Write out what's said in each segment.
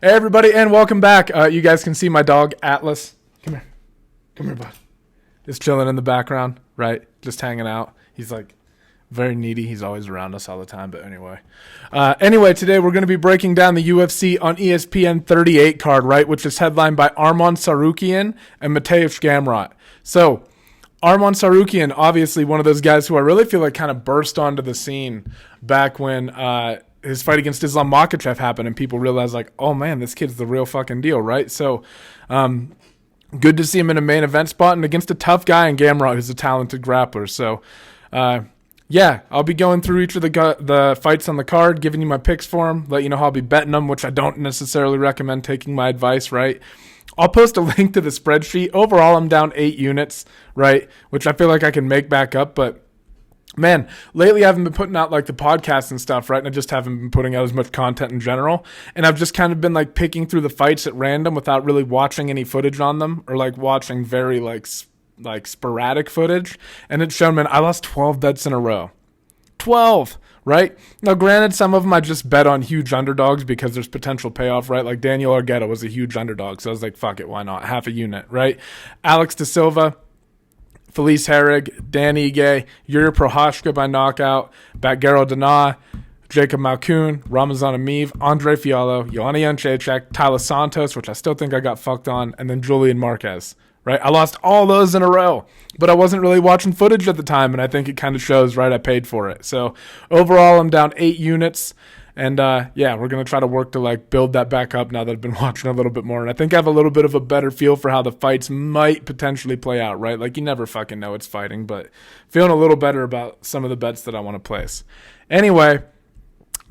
Hey everybody, and welcome back. You guys can see my dog Atlas. Come here, bud. Just chilling in the background, right? Just hanging out. He's like very needy. He's always around us all the time. But anyway, today we're going to be breaking down the UFC on ESPN 38 card, right, which is headlined by Arman Tsarukyan and Mateusz Gamrot. So Arman Tsarukyan, obviously one of those guys who I really feel like kind of burst onto the scene back when his fight against Islam Makhachev happened, and people realized, like, oh man, this kid's the real fucking deal, right? So good to see him in a main event spot and against a tough guy in Gamrot, who's a talented grappler. So I'll be going through each of the fights on the card, giving you my picks for them, let you know how I'll be betting them, which I don't necessarily recommend taking my advice, right? I'll post a link to the spreadsheet. Overall, I'm down 8 units, right, which I feel like I can make back up, but man, lately I haven't been putting out like the podcast and stuff, right? And I just haven't been putting out as much content in general. And I've just kind of been like picking through the fights at random without really watching any footage on them, or like watching very like sporadic footage. And it's shown, man, I lost 12 bets in a row. 12, right? Now, granted, some of them I just bet on huge underdogs because there's potential payoff, right? Like Daniel Argueta was a huge underdog. So I was like, fuck it, why not? Half a unit, right? Alex De Silva, Felice Herrig, Dan Ige, Yuri Prohashka by knockout, Batgero Dana, Jacob Malkoun, Ramazan Amiv, Andre Fiallo, Joanna Jędrzejczyk, Tyler Santos, which I still think I got fucked on, and then Julian Marquez, right? I lost all those in a row, but I wasn't really watching footage at the time, and I think it kind of shows, right? I paid for it. So overall, I'm down 8 units. And we're going to try to work to like build that back up now that I've been watching a little bit more. And I think I have a little bit of a better feel for how the fights might potentially play out, right? Like you never fucking know it's fighting, but feeling a little better about some of the bets that I want to place. Anyway,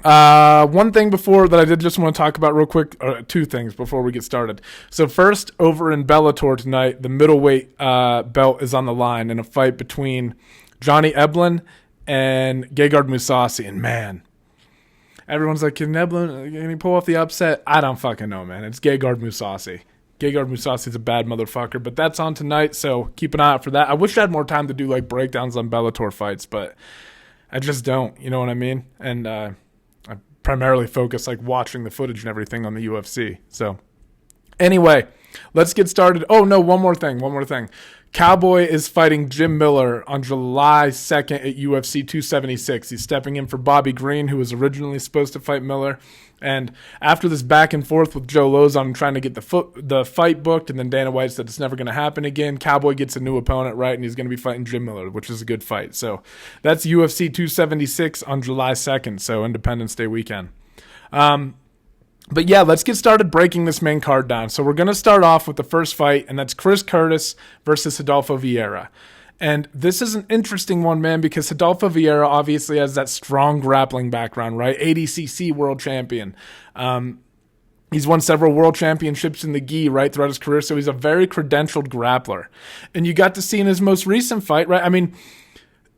one thing before that I did just want to talk about real quick, or 2 things before we get started. So first, over in Bellator tonight, the middleweight belt is on the line in a fight between Johnny Eblen and Gegard Mousasi. And man, everyone's like, can he pull off the upset? I don't fucking know, man. It's Gegard Mousasi. Gegard Mousasi's a bad motherfucker, but that's on tonight, so keep an eye out for that. I wish I had more time to do like breakdowns on Bellator fights, but I just don't, you know what I mean? And I primarily focus like watching the footage and everything on the UFC. So anyway, let's get started. Oh no, one more thing. Cowboy is fighting Jim Miller on July 2nd at UFC 276. He's stepping in for Bobby Green, who was originally supposed to fight Miller. And after this back and forth with Joe Lozon trying to get the fight booked, and then Dana White said it's never going to happen again, Cowboy gets a new opponent, right, and he's going to be fighting Jim Miller, which is a good fight. So that's UFC 276 on July 2nd, so Independence Day weekend. But yeah, let's get started breaking this main card down. So we're going to start off with the first fight, and that's Chris Curtis versus Rodolfo Vieira. And this is an interesting one, man, because Rodolfo Vieira obviously has that strong grappling background, right? ADCC world champion. He's won several world championships in the gi, right, throughout his career, so he's a very credentialed grappler. And you got to see in his most recent fight, right? I mean,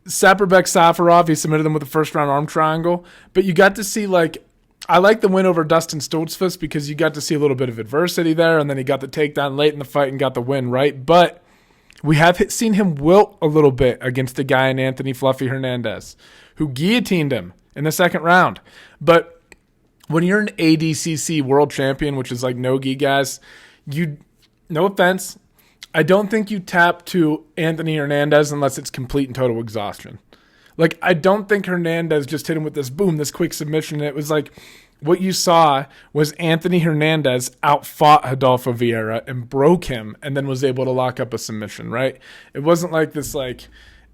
Saperbek Safarov, he submitted him with a first-round arm triangle, but you got to see, like, I like the win over Dustin Stoltzfus because you got to see a little bit of adversity there, and then he got the takedown late in the fight and got the win, right? But we have seen him wilt a little bit against a guy in Anthony Fluffy Hernandez, who guillotined him in the second round. But when you're an ADCC world champion, which is like no-gi guys, no offense, I don't think you tap to Anthony Hernandez unless it's complete and total exhaustion. Like, I don't think Hernandez just hit him with this boom, this quick submission. It was like what you saw was Anthony Hernandez outfought Rodolfo Vieira and broke him and then was able to lock up a submission, right? It wasn't like this, like,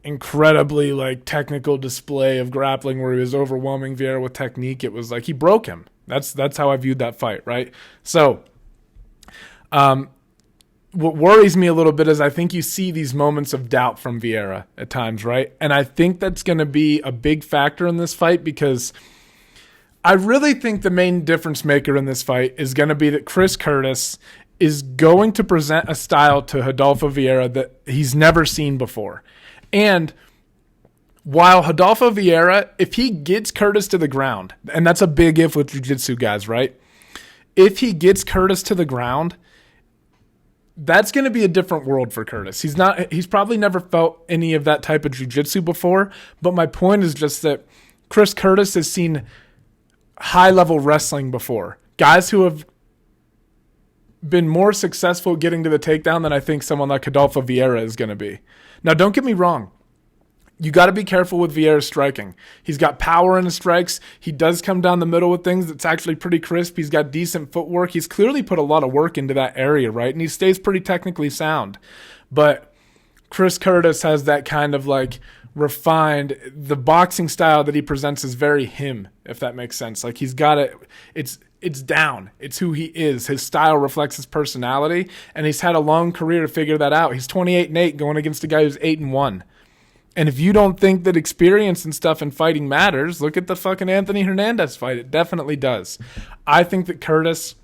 incredibly, like, technical display of grappling where he was overwhelming Vieira with technique. It was like he broke him. That's how I viewed that fight, right? So, what worries me a little bit is I think you see these moments of doubt from Vieira at times, right? And I think that's going to be a big factor in this fight because I really think the main difference maker in this fight is going to be that Chris Curtis is going to present a style to Rodolfo Vieira that he's never seen before. And while Rodolfo Vieira, if he gets Curtis to the ground, and that's a big if with jiu-jitsu guys, right? If he gets Curtis to the ground, that's going to be a different world for Curtis. He's probably never felt any of that type of jiu-jitsu before, but my point is just that Chris Curtis has seen high-level wrestling before. Guys who have been more successful getting to the takedown than I think someone like Rodolfo Vieira is going to be. Now, don't get me wrong. You got to be careful with Vieira's striking. He's got power in his strikes. He does come down the middle with things that's actually pretty crisp. He's got decent footwork. He's clearly put a lot of work into that area, right? And he stays pretty technically sound. But Chris Curtis has that kind of like refined, the boxing style that he presents is very him, if that makes sense. Like he's got it. It's down. It's who he is. His style reflects his personality, and he's had a long career to figure that out. He's 28-8 going against a guy who's 8-1. And if you don't think that experience and stuff in fighting matters, look at the fucking Anthony Hernandez fight. It definitely does. I think that Curtis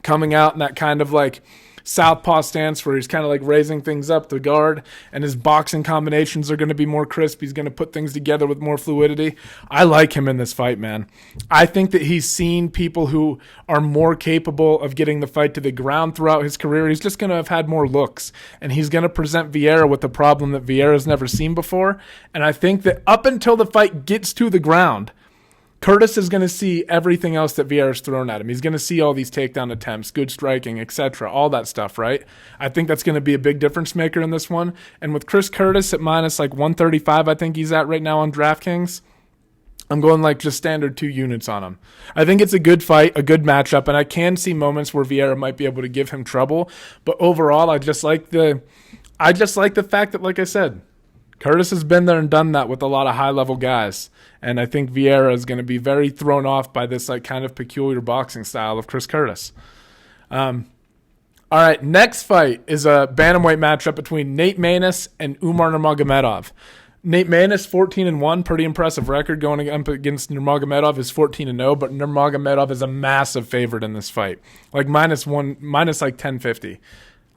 coming out in that kind of like southpaw stance where he's kind of like raising things up to guard, and his boxing combinations are going to be more crisp. He's going to put things together with more fluidity. I like him in this fight, man. I think that he's seen people who are more capable of getting the fight to the ground throughout his career. He's just going to have had more looks, and he's going to present Vieira with a problem that Vieira's never seen before. And I think that up until the fight gets to the ground, Curtis is going to see everything else that Vieira's thrown at him. He's going to see all these takedown attempts, good striking, etc., all that stuff, right? I think that's going to be a big difference maker in this one. And with Chris Curtis at minus like 135, I think he's at right now on DraftKings, I'm going like just standard 2 units on him. I think it's a good fight, a good matchup, and I can see moments where Vieira might be able to give him trouble. But overall, I just like the fact that, like I said, Curtis has been there and done that with a lot of high-level guys. And I think Vieira is going to be very thrown off by this like kind of peculiar boxing style of Chris Curtis. All right, next fight is a bantamweight matchup between Nate Maness and Umar Nurmagomedov. Nate Maness, 14-1, pretty impressive record going up against Nurmagomedov is 14-0, but Nurmagomedov is a massive favorite in this fight, like minus like 1050,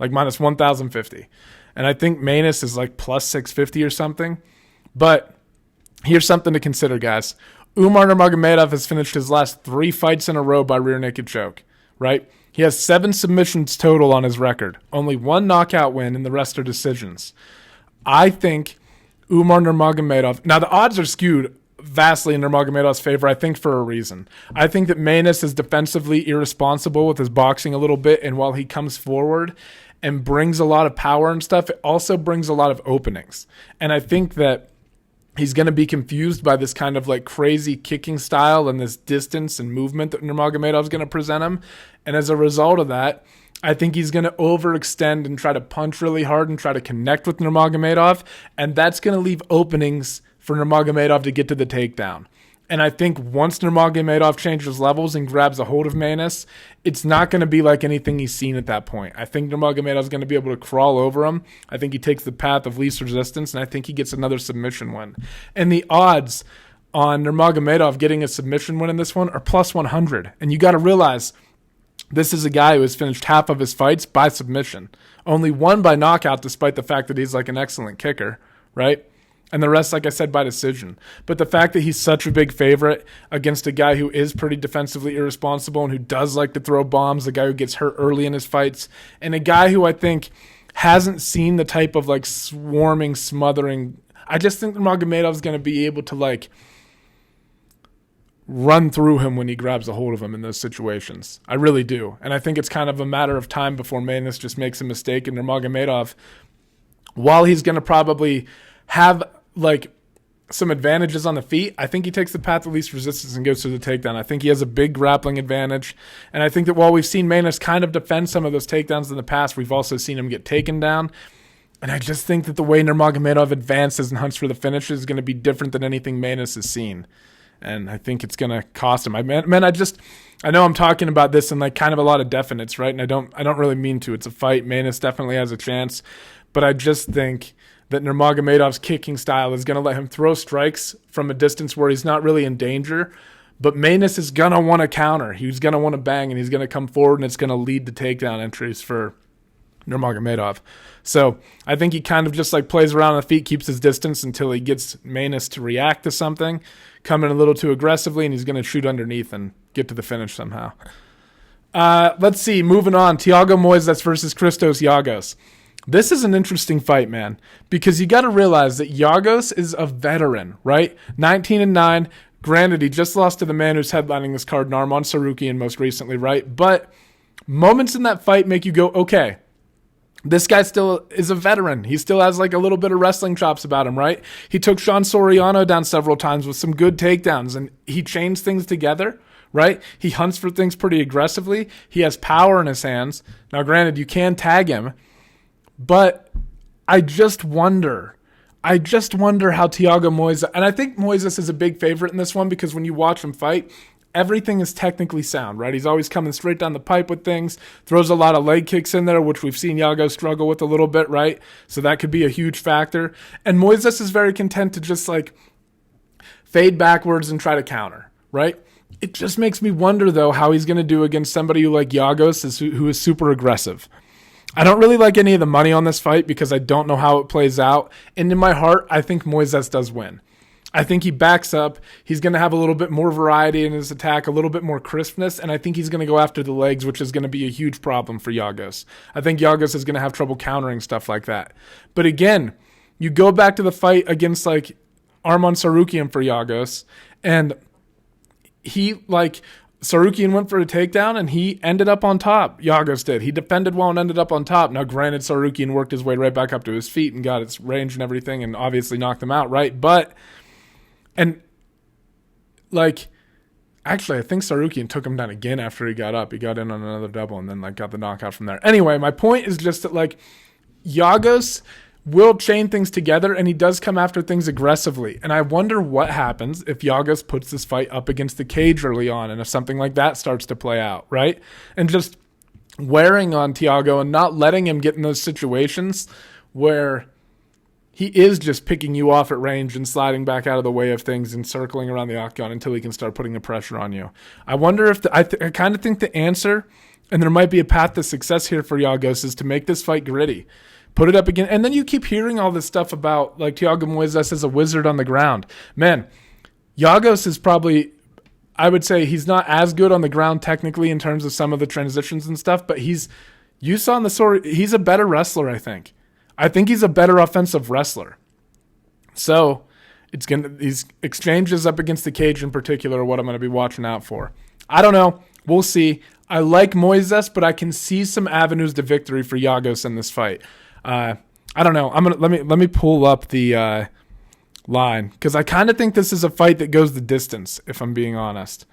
like minus 1,050. And I think Maness is like plus 650 or something. But here's something to consider, guys. Umar Nurmagomedov has finished his last 3 fights in a row by rear naked choke, right? He has 7 submissions total on his record. Only 1 knockout win, and the rest are decisions. I think Umar Nurmagomedov... Now, the odds are skewed vastly in Nurmagomedov's favor, I think for a reason. I think that Maness is defensively irresponsible with his boxing a little bit, and while he comes forward and brings a lot of power and stuff, it also brings a lot of openings. And I think that he's going to be confused by this kind of like crazy kicking style and this distance and movement that Nurmagomedov is going to present him. And as a result of that, I think he's going to overextend and try to punch really hard and try to connect with Nurmagomedov. And that's going to leave openings for Nurmagomedov to get to the takedown. And I think once Nurmagomedov changes levels and grabs a hold of Maness, it's not going to be like anything he's seen at that point. I think Nurmagomedov is going to be able to crawl over him. I think he takes the path of least resistance, and I think he gets another submission win. And the odds on Nurmagomedov getting a submission win in this one are plus 100. And you got to realize this is a guy who has finished half of his fights by submission. Only one by knockout, despite the fact that he's like an excellent kicker, right? And the rest, like I said, by decision. But the fact that he's such a big favorite against a guy who is pretty defensively irresponsible and who does like to throw bombs, a guy who gets hurt early in his fights, and a guy who I think hasn't seen the type of like swarming, smothering. I just think Nurmagomedov's going to be able to like run through him when he grabs a hold of him in those situations. I really do. And I think it's kind of a matter of time before Maness just makes a mistake, and Nurmagomedov, while he's going to probably have like some advantages on the feet, I think he takes the path of least resistance and goes through the takedown. I think he has a big grappling advantage. And I think that while we've seen Maness kind of defend some of those takedowns in the past, we've also seen him get taken down. And I just think that the way Nurmagomedov advances and hunts for the finish is going to be different than anything Maness has seen. And I think it's going to cost him. I know I'm talking about this in like kind of a lot of definites, right? And I don't really mean to. It's a fight. Maness definitely has a chance. But I just think that Nurmagomedov's kicking style is going to let him throw strikes from a distance where he's not really in danger. But Maness is going to want to counter. He's going to want to bang, and he's going to come forward, and it's going to lead to takedown entries for Nurmagomedov. So I think he kind of just like plays around on the feet, keeps his distance until he gets Maness to react to something, come in a little too aggressively, and he's going to shoot underneath and get to the finish somehow. Let's see. Moving on. Thiago Moises versus Christos Giagos. This is an interesting fight, man, because you got to realize that Giagos is a veteran, right? 19-9. Granted, he just lost to the man who's headlining this card, Arman Tsarukyan, most recently, right? But moments in that fight make you go, okay, this guy still is a veteran. He still has like a little bit of wrestling chops about him, right? He took Sean Soriano down several times with some good takedowns, and he chains things together, right? He hunts for things pretty aggressively. He has power in his hands. Now, granted, you can tag him, but I just wonder how Thiago Moises, and I think Moises is a big favorite in this one because when you watch him fight, everything is technically sound, right? He's always coming straight down the pipe with things, throws a lot of leg kicks in there, which we've seen Giagos struggle with a little bit, right? So that could be a huge factor. And Moises is very content to just like fade backwards and try to counter, right? It just makes me wonder, though, how he's going to do against somebody who like Giagos, who is super aggressive. I don't really like any of the money on this fight because I don't know how it plays out. And in my heart, I think Moises does win. I think he backs up. He's going to have a little bit more variety in his attack, a little bit more crispness, and I think he's going to go after the legs, which is going to be a huge problem for Giagos. I think Giagos is going to have trouble countering stuff like that. But again, you go back to the fight against like Arman Tsarukyan for Giagos, and Tsarukyan went for a takedown, and he ended up on top. Giagos did. He defended well and ended up on top. Now, granted, Tsarukyan worked his way right back up to his feet and got its range and everything and obviously knocked him out, right? Actually, I think Tsarukyan took him down again after he got up. He got in on another double and then got the knockout from there. Anyway, my point is just that Giagos will chain things together, and he does come after things aggressively. And I wonder what happens if Giagos puts this fight up against the cage early on, and if something like that starts to play out, right? And just wearing on Thiago and not letting him get in those situations where he is just picking you off at range and sliding back out of the way of things and circling around the octagon until he can start putting the pressure on you. I wonder if I kind of think the answer, and there might be a path to success here for Giagos, is to make this fight gritty. Put it up again. And then you keep hearing all this stuff about like Thiago Moises is a wizard on the ground. Man, Giagos is probably, I would say he's not as good on the ground technically in terms of some of the transitions and stuff, but you saw in the story, he's a better wrestler, I think. I think he's a better offensive wrestler. So these exchanges up against the cage in particular are what I'm going to be watching out for. I don't know. We'll see. I like Moises, but I can see some avenues to victory for Giagos in this fight. I don't know. Let me pull up the line because I kind of think this is a fight that goes the distance, if I'm being honest.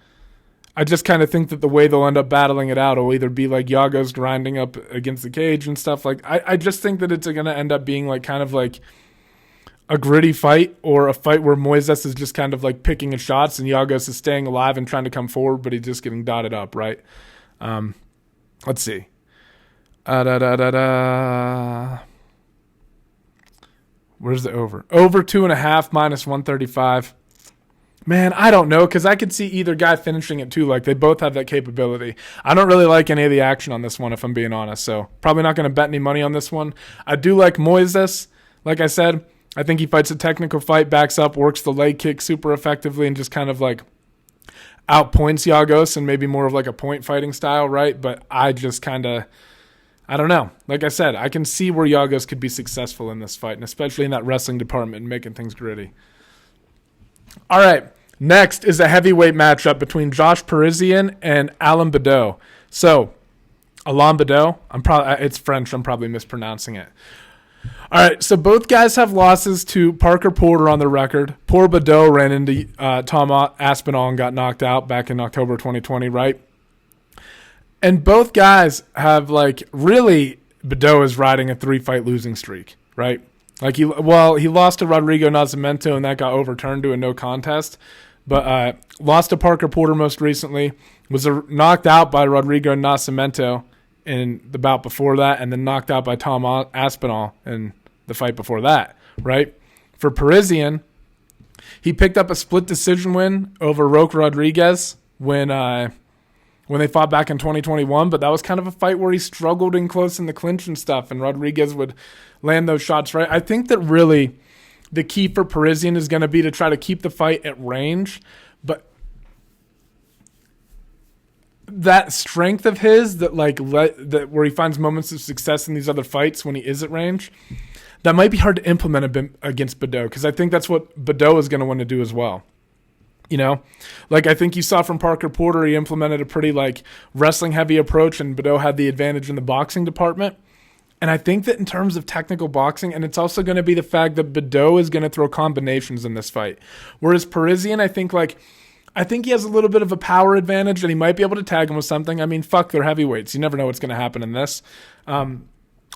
I just kind of think that the way they'll end up battling it out will either be like Giagos grinding up against the cage and stuff. I just think that it's going to end up being like kind of like a gritty fight, or a fight where Moises is just kind of like picking his shots and Giagos is staying alive and trying to come forward, but he's just getting dotted up, right? Let's see. Where's the over? Over 2.5 minus 135. Man, I don't know, because I could see either guy finishing it too. Like, they both have that capability. I don't really like any of the action on this one, if I'm being honest. So probably not going to bet any money on this one. I do like Moises. Like I said, I think he fights a technical fight, backs up, works the leg kick super effectively, and just kind of like outpoints Giagos and maybe more of like a point fighting style, right? But I just kind of, I don't know. Like I said, I can see where Giagos could be successful in this fight, and especially in that wrestling department and making things gritty. All right, next is a heavyweight matchup between Josh Parisian and Alain Baudot. So, Alain Baudot, it's French, I'm probably mispronouncing it. All right, so both guys have losses to Parker Porter on the record. Poor Baudot ran into Tom Aspinall and got knocked out back in October 2020, right? And both guys have really, Baudot is riding a 3-fight losing streak, right? He lost to Rodrigo Nascimento and that got overturned to a no contest, but lost to Parker Porter most recently, was knocked out by Rodrigo Nascimento in the bout before that, and then knocked out by Tom Aspinall in the fight before that, right? For Parisian, he picked up a split decision win over Roque Rodriguez when they fought back in 2021, but that was kind of a fight where he struggled in close in the clinch and stuff, and Rodriguez would land those shots, right? I think that really the key for Parisian is going to be to try to keep the fight at range, but that strength of his that where he finds moments of success in these other fights when he is at range, that might be hard to implement against Baudot, because I think that's what Baudot is going to want to do as well. You know, like I think you saw from Parker Porter, he implemented a pretty like wrestling heavy approach, and Baudot had the advantage in the boxing department. And I think that in terms of technical boxing, and it's also going to be the fact that Baudot is going to throw combinations in this fight. Whereas Parisian, I think he has a little bit of a power advantage, and he might be able to tag him with something. I mean, fuck, they're heavyweights. You never know what's going to happen in this.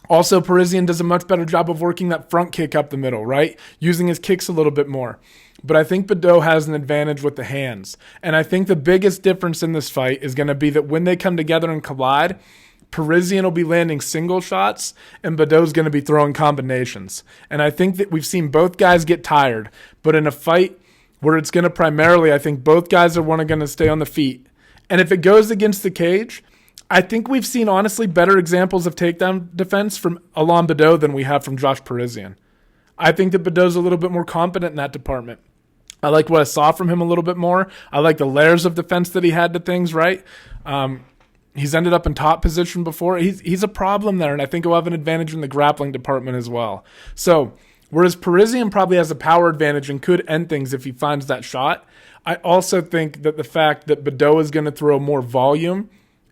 Also, Parisian does a much better job of working that front kick up the middle, right? Using his kicks a little bit more. But I think Baudot has an advantage with the hands. And I think the biggest difference in this fight is going to be that when they come together and collide, Parisian will be landing single shots and Baudot's going to be throwing combinations. And I think that we've seen both guys get tired. But in a fight where it's going to primarily, I think both guys are going to stay on the feet. And if it goes against the cage, I think we've seen, honestly, better examples of takedown defense from Alain Baudot than we have from Josh Parisian. I think that Baudot's a little bit more competent in that department. I like what I saw from him a little bit more. I like the layers of defense that he had to things, right? He's ended up in top position before. He's a problem there, and I think he'll have an advantage in the grappling department as well. So, whereas Parisian probably has a power advantage and could end things if he finds that shot, I also think that the fact that Baudot is going to throw more volume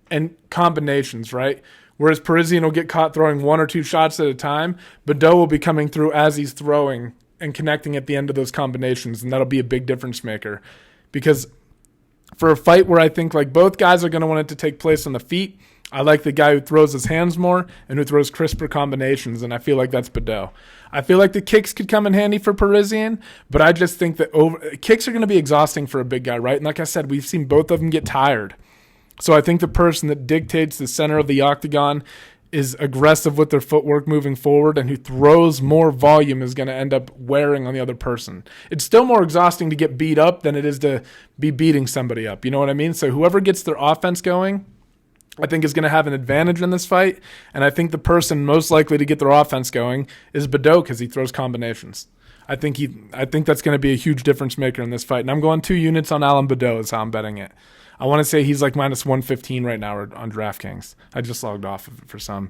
and combinations, right? Whereas Parisian will get caught throwing one or two shots at a time, Baudot will be coming through as he's throwing and connecting at the end of those combinations, and that'll be a big difference maker. Because for a fight where I think like both guys are going to want it to take place on the feet, I like the guy who throws his hands more and who throws crisper combinations, and I feel like that's Baudot. I feel like the kicks could come in handy for Parisian, but I just think that kicks are going to be exhausting for a big guy, right? And like I said, we've seen both of them get tired. So I think the person that dictates the center of the octagon is aggressive with their footwork moving forward and who throws more volume is going to end up wearing on the other person. It's still more exhausting to get beat up than it is to be beating somebody up. You know what I mean? So whoever gets their offense going, I think is going to have an advantage in this fight. And I think the person most likely to get their offense going is Baudot because he throws combinations. I think that's going to be a huge difference maker in this fight. And I'm going 2 units on Alain Baudot is how I'm betting it. I want to say he's like minus 115 right now on DraftKings. I just logged off of it for some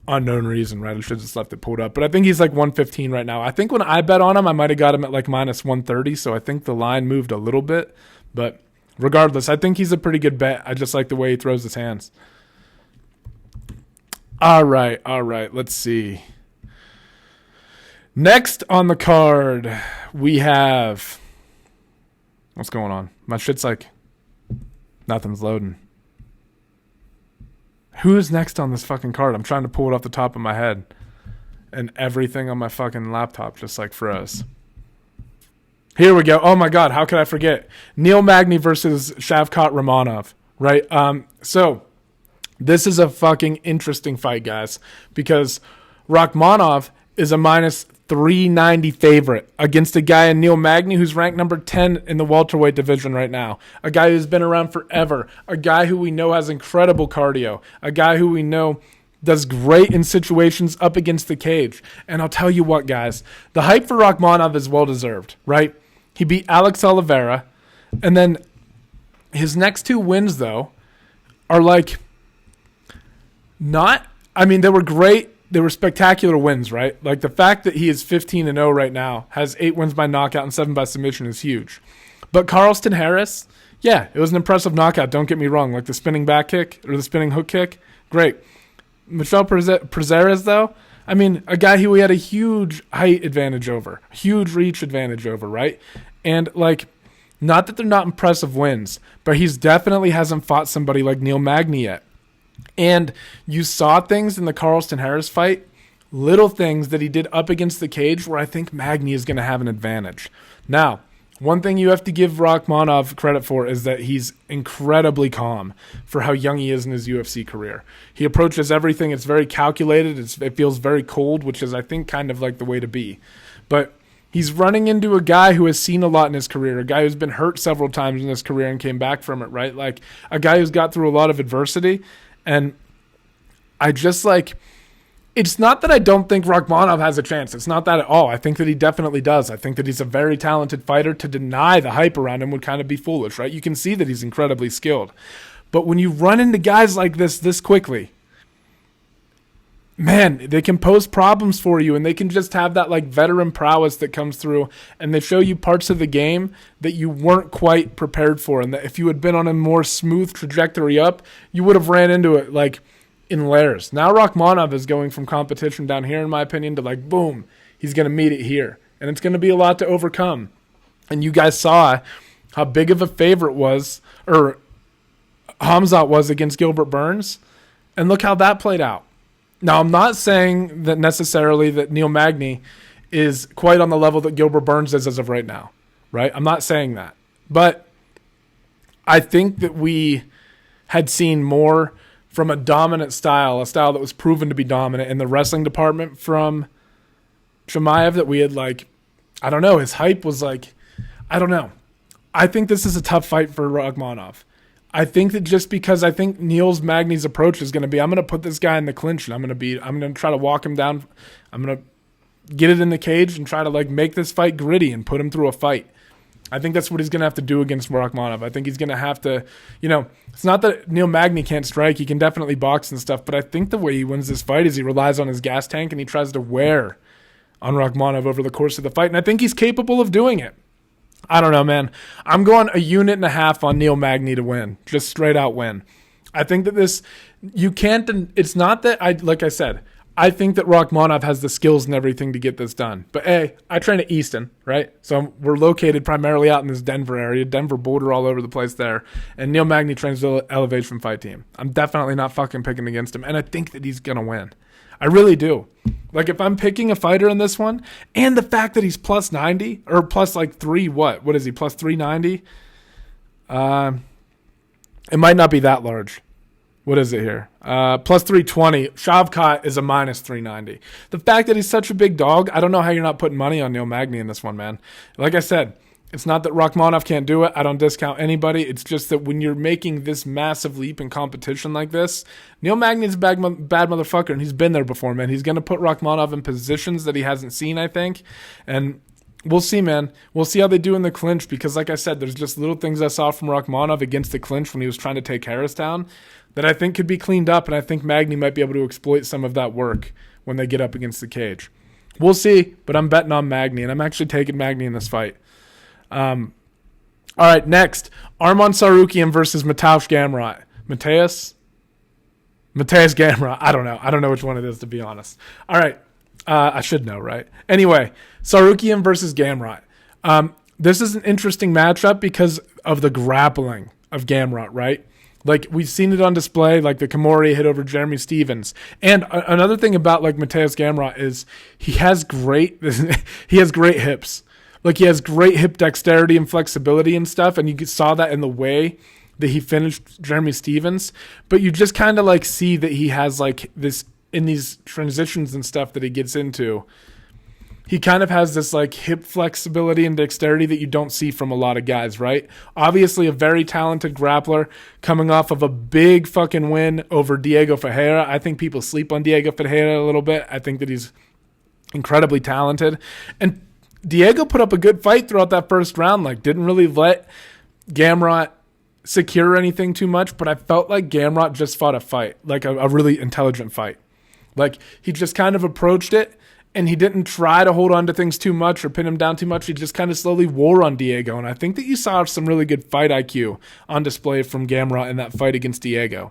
unknown reason, right? I should have just left it pulled up. But I think he's like 115 right now. I think when I bet on him, I might have got him at like minus 130. So I think the line moved a little bit. But regardless, I think he's a pretty good bet. I just like the way he throws his hands. All right. Let's see. Next on the card, we have... What's going on? My shit's like... Nothing's loading. Who is next on this fucking card? I'm trying to pull it off the top of my head. And everything on my fucking laptop just like froze. Here we go. Oh my God, how could I forget? Neil Magny versus Shavkat Rakhmonov. Right? So, this is a fucking interesting fight, guys. Because Rakhmonov is a minus 390 favorite against a guy in Neil Magny who's ranked number 10 in the welterweight division right now. A guy who's been around forever. A guy who we know has incredible cardio. A guy who we know does great in situations up against the cage. And I'll tell you what, guys. The hype for Rakhmonov is well-deserved, right? He beat Alex Oliveira. And then his next 2 wins, though, are like not... I mean, they were great. They were spectacular wins, right? Like the fact that he is 15-0 right now, has 8 wins by knockout and 7 by submission is huge. But Carlston Harris, yeah, it was an impressive knockout. Don't get me wrong. Like the spinning back kick or the spinning hook kick, great. Michel Prazeres, though, I mean, a guy who we had a huge height advantage over, huge reach advantage over, right? And like, not that they're not impressive wins, but he's definitely hasn't fought somebody like Neil Magny yet. And you saw things in the Carlston Harris fight, little things that he did up against the cage where I think Magny is going to have an advantage. Now, one thing you have to give Rakhmonov credit for is that he's incredibly calm for how young he is in his UFC career. He approaches everything. It's very calculated. It feels very cold, which is, I think, kind of like the way to be. But he's running into a guy who has seen a lot in his career, a guy who's been hurt several times in his career and came back from it, right? Like a guy who's got through a lot of adversity. And I just like, it's not that I don't think Rakhmonov has a chance. It's not that at all. I think that he definitely does. I think that he's a very talented fighter. To deny the hype around him would kind of be foolish, right? You can see that he's incredibly skilled. But when you run into guys like this quickly, man, they can pose problems for you, and they can just have that like veteran prowess that comes through, and they show you parts of the game that you weren't quite prepared for, and that if you had been on a more smooth trajectory up, you would have ran into it like in layers. Now Rakhmonov is going from competition down here, in my opinion, to like boom, he's going to meet it here, and it's going to be a lot to overcome. And you guys saw how big of a favorite Hamzat was against Gilbert Burns, and look how that played out. Now, I'm not saying that necessarily that Neil Magny is quite on the level that Gilbert Burns is as of right now, right? I'm not saying that. But I think that we had seen more from a dominant style, a style that was proven to be dominant in the wrestling department from Chimaev, that we had like, I don't know, his hype was like, I don't know. I think this is a tough fight for Rakhmonov. I think that just because I think Neil's Magny's approach is going to be, I'm going to put this guy in the clinch and I'm going to try to walk him down. I'm going to get it in the cage and try to like make this fight gritty and put him through a fight. I think that's what he's going to have to do against Rakhmonov. I think he's going to have to, it's not that Neil Magny can't strike. He can definitely box and stuff, but I think the way he wins this fight is he relies on his gas tank and he tries to wear on Rakhmonov over the course of the fight. And I think he's capable of doing it. I don't know, man. I'm going 1.5 units on Neil Magny to win. Just straight out win. I think that it's not that like I said, I think that Rakhmonov has the skills and everything to get this done. But hey, I train at Easton, right? So we're located primarily out in this Denver area. Denver border all over the place there. And Neil Magny trains the Elevation Fight Team. I'm definitely not fucking picking against him. And I think that he's going to win. I really do. Like, if I'm picking a fighter in this one, and the fact that he's plus 90, or plus like 3, what is he, plus 390? It might not be that large. What is it here? Plus 320. Shavkat is a minus 390. The fact that he's such a big dog, I don't know how you're not putting money on Neil Magny in this one, man. Like I said, it's not that Rakhmonov can't do it. I don't discount anybody. It's just that when you're making this massive leap in competition like this, Neil Magny's a bad motherfucker, and he's been there before, man. He's going to put Rakhmonov in positions that he hasn't seen, I think. And we'll see, man. We'll see how they do in the clinch, because like I said, there's just little things I saw from Rakhmonov against the clinch when he was trying to take Harris down that I think could be cleaned up, and I think Magny might be able to exploit some of that work when they get up against the cage. We'll see, but I'm betting on Magny, and I'm actually taking Magny in this fight. All right, next, Arman Tsarukyan versus Mateusz Gamrot. Mateusz Gamrot. I don't know which one it is, to be honest. All right, I should know, right? Anyway, Tsarukyan versus Gamrot. This is an interesting matchup because of the grappling of Gamrot, right? Like, we've seen it on display, like the Kimura hit over Jeremy Stevens. And another thing about like Mateusz Gamrot is he has great hips. Like, he has great hip dexterity and flexibility and stuff, and you saw that in the way that he finished Jeremy Stevens. But you just kind of like see that he has like this in these transitions and stuff that he gets into. He kind of has this like hip flexibility and dexterity that you don't see from a lot of guys, right? Obviously a very talented grappler coming off of a big fucking win over Diego Ferreira. I think people sleep on Diego Ferreira a little bit. I think that he's incredibly talented. And Diego put up a good fight throughout that first round, like didn't really let Gamrot secure anything too much, but I felt like Gamrot just fought a fight, like a really intelligent fight. Like, he just kind of approached it, and he didn't try to hold on to things too much or pin him down too much. He just kind of slowly wore on Diego, and I think that you saw some really good fight IQ on display from Gamrot in that fight against Diego.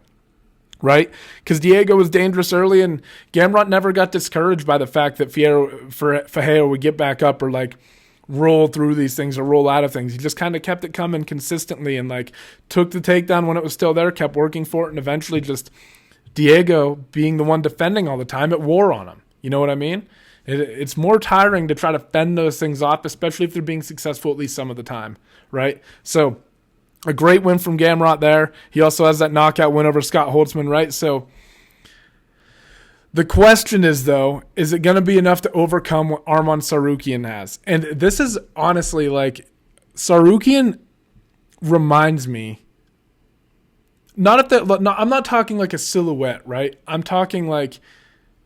Right? Because Diego was dangerous early, and Gamrot never got discouraged by the fact that Ferreira would get back up or like roll through these things or roll out of things. He just kind of kept it coming consistently and like took the takedown when it was still there, kept working for it, and eventually just Diego being the one defending all the time, it wore on him. You know what I mean? It's more tiring to try to fend those things off, especially if they're being successful at least some of the time, right? So, a great win from Gamrot there. He also has that knockout win over Scott Holtzman, right? So the question is, though, is it going to be enough to overcome what Arman Tsarukyan has? And this is honestly like, Tsarukyan reminds me, I'm not talking like a silhouette, right? I'm talking like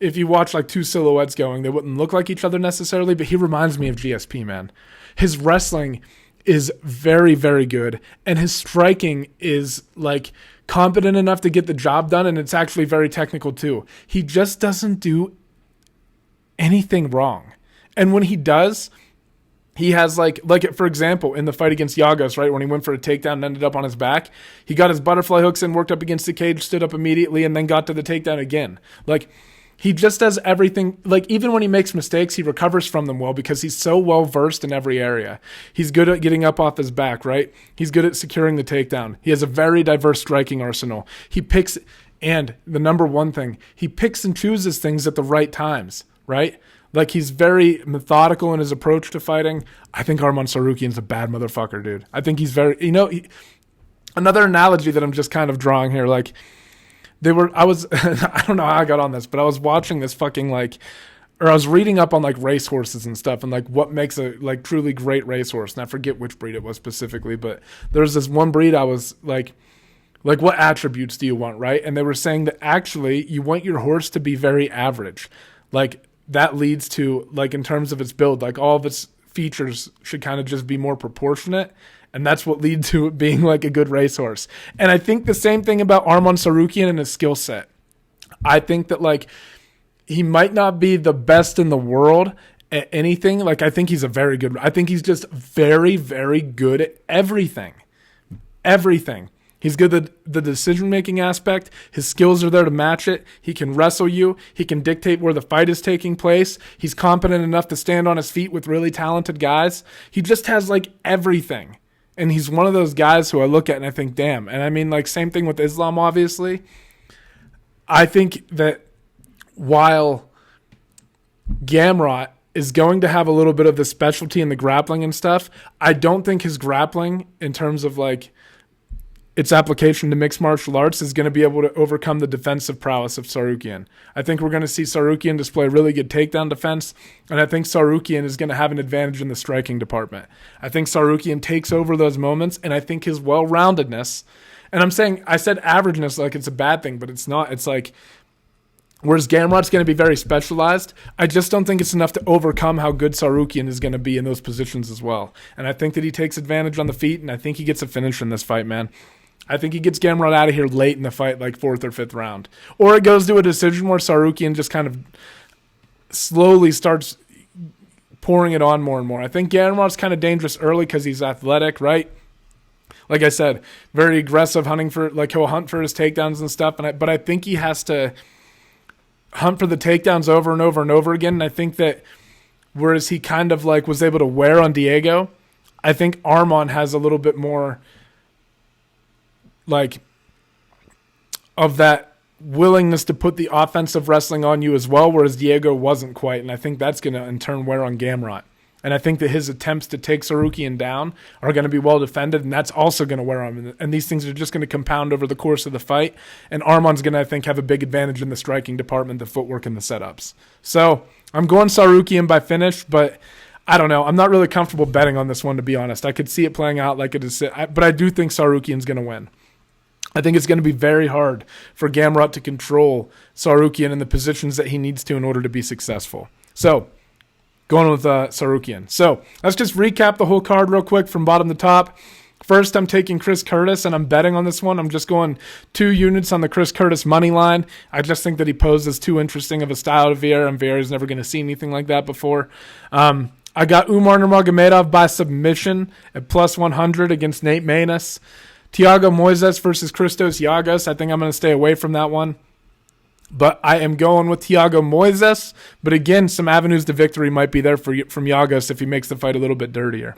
if you watch like two silhouettes going, they wouldn't look like each other necessarily, but he reminds me of GSP, man. His wrestling is very, very good, and his striking is like competent enough to get the job done, and it's actually very technical too. He just doesn't do anything wrong. And when he does, he has like for example, in the fight against Giagos, right, when he went for a takedown and ended up on his back, he got his butterfly hooks in, worked up against the cage, stood up immediately, and then got to the takedown again. Like, he just does everything. Like, even when he makes mistakes, he recovers from them well because he's so well versed in every area. He's good at getting up off his back, right? He's good at securing the takedown. He has a very diverse striking arsenal. He picks, and the number one thing, he picks and chooses things at the right times, right? Like, he's very methodical in his approach to fighting. I think Arman Tsarukyan's a bad motherfucker, dude. I think he's very, another analogy that I'm just kind of drawing here, like, I don't know how I got on this, but I was watching this fucking I was reading up on like racehorses and stuff and like what makes a like truly great racehorse. And I forget which breed it was specifically, but there's this one breed I was like what attributes do you want, right? And they were saying that actually you want your horse to be very average. Like, that leads to, like, in terms of its build, like all of its features should kind of just be more proportionate. And that's what leads to it being like a good racehorse. And I think the same thing about Arman Tsarukyan and his skill set. I think that, like, he might not be the best in the world at anything. Like, I think he's I think he's just very, very good at everything. Everything. He's good at the decision-making aspect. His skills are there to match it. He can wrestle you. He can dictate where the fight is taking place. He's competent enough to stand on his feet with really talented guys. He just has, like, everything. And he's one of those guys who I look at and I think, damn. And I mean, like, same thing with Islam, obviously. I think that while Gamrot is going to have a little bit of the specialty in the grappling and stuff, I don't think his grappling, in terms of, like, its application to mixed martial arts, is going to be able to overcome the defensive prowess of Tsarukyan. I think we're going to see Tsarukyan display really good takedown defense, and I think Tsarukyan is going to have an advantage in the striking department. I think Tsarukyan takes over those moments, and I think his well-roundedness, and I said averageness like it's a bad thing, but it's not. It's like, whereas Gamrot's going to be very specialized, I just don't think it's enough to overcome how good Tsarukyan is going to be in those positions as well. And I think that he takes advantage on the feet, and I think he gets a finish in this fight, man. I think he gets Gamrot out of here late in the fight, like 4th or 5th round. Or it goes to a decision where Tsarukyan just kind of slowly starts pouring it on more and more. I think Gamrot's kind of dangerous early because he's athletic, right? Like I said, very aggressive, he'll hunt for his takedowns and stuff. But I think he has to hunt for the takedowns over and over and over again. And I think that whereas he kind of like was able to wear on Thiago, I think Arman has a little bit more like of that willingness to put the offensive wrestling on you as well, whereas Thiago wasn't quite. And I think that's going to in turn wear on Gamrot. And I think that his attempts to take Tsarukyan down are going to be well defended, and that's also going to wear on him. And these things are just going to compound over the course of the fight. And Arman's going to, I think, have a big advantage in the striking department, the footwork, and the setups. So I'm going Tsarukyan by finish, but I don't know. I'm not really comfortable betting on this one, to be honest. I could see it playing out like it is, but I do think Tsarukyan's going to win. I think it's going to be very hard for Gamrot to control Tsarukyan in the positions that he needs to in order to be successful. So, going with Tsarukyan. So, let's just recap the whole card real quick from bottom to top. First, I'm taking Chris Curtis, and I'm betting on this one. I'm just going 2 units on the Chris Curtis money line. I just think that he poses too interesting of a style to Vieira, and Vieira's never going to see anything like that before. I got Umar Nurmagomedov by submission at plus 100 against Nate Maness. Thiago Moises versus Christos Giagos. I think I'm going to stay away from that one. But I am going with Thiago Moises. But again, some avenues to victory might be there from Giagos if he makes the fight a little bit dirtier.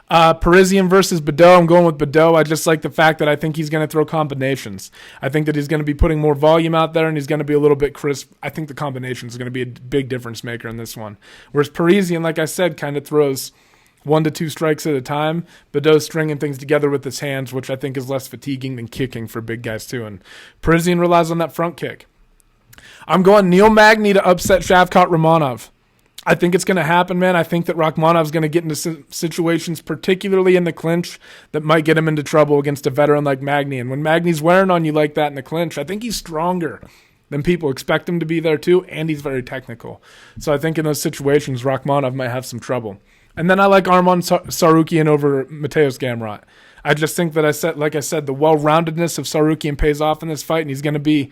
Parisian versus Baudot. I'm going with Baudot. I just like the fact that I think he's going to throw combinations. I think that he's going to be putting more volume out there, and he's going to be a little bit crisp. I think the combination is going to be a big difference maker in this one. Whereas Parisian, like I said, kind of throws 1 to 2 strikes at a time. Baudot's stringing things together with his hands, which I think is less fatiguing than kicking for big guys too. And Parisian relies on that front kick. I'm going Neil Magny to upset Shavkat Rakhmonov. I think it's going to happen, man. I think that Rakhmonov's going to get into situations, particularly in the clinch, that might get him into trouble against a veteran like Magny. And when Magny's wearing on you like that in the clinch, I think he's stronger than people expect him to be there too, and he's very technical. So I think in those situations, Rakhmonov might have some trouble. And then I like Arman Tsarukyan over Mateusz Gamrot. I just think that like I said, the well-roundedness of Tsarukyan pays off in this fight, and he's going to be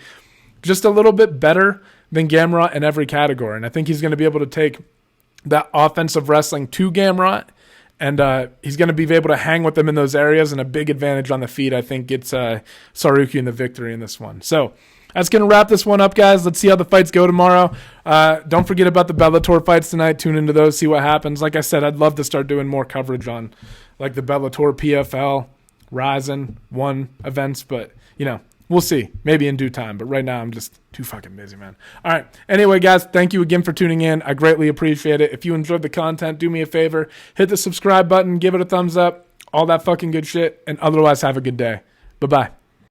just a little bit better than Gamrot in every category. And I think he's going to be able to take that offensive wrestling to Gamrot, and he's going to be able to hang with them in those areas, and a big advantage on the feet, I think, gets Tsarukyan the victory in this one. So that's going to wrap this one up, guys. Let's see how the fights go tomorrow. Don't forget about the Bellator fights tonight. Tune into those, see what happens. Like I said, I'd love to start doing more coverage on like the Bellator, PFL, Ryzen, One events, but, we'll see. Maybe in due time, but right now I'm just too fucking busy, man. All right. Anyway, guys, thank you again for tuning in. I greatly appreciate it. If you enjoyed the content, do me a favor. Hit the subscribe button, give it a thumbs up, all that fucking good shit, and otherwise have a good day. Bye-bye.